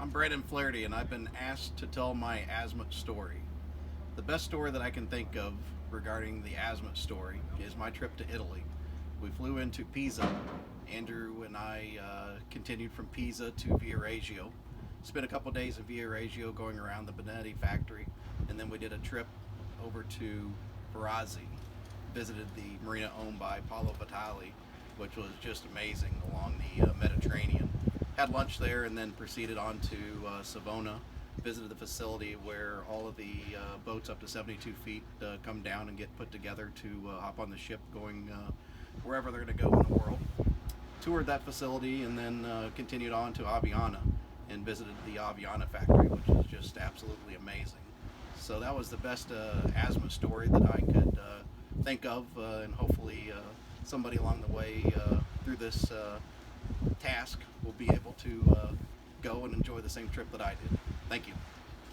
I'm Brandon Flaherty, and I've been asked to tell my Azimut story. The best story that I can think of regarding the Azimut story is my trip to Italy. We flew into Pisa. Andrew and I continued from Pisa to Viareggio. Spent a couple days in Viareggio going around the Benetti factory, and then we did a trip over to Varazze. Visited the marina owned by Paolo Vitali, which was just amazing along the Mediterranean. Had lunch there and then proceeded on to Savona. Visited the facility where all of the boats up to 72 feet come down and get put together to hop on the ship going wherever they're going to go in the world. Toured that facility and then continued on to Aviana and visited the Aviana factory, which is just absolutely amazing. So that was the best Azimut story that I could think of, and hopefully somebody along the way through this task will be able to go and enjoy the same trip that I did. Thank you.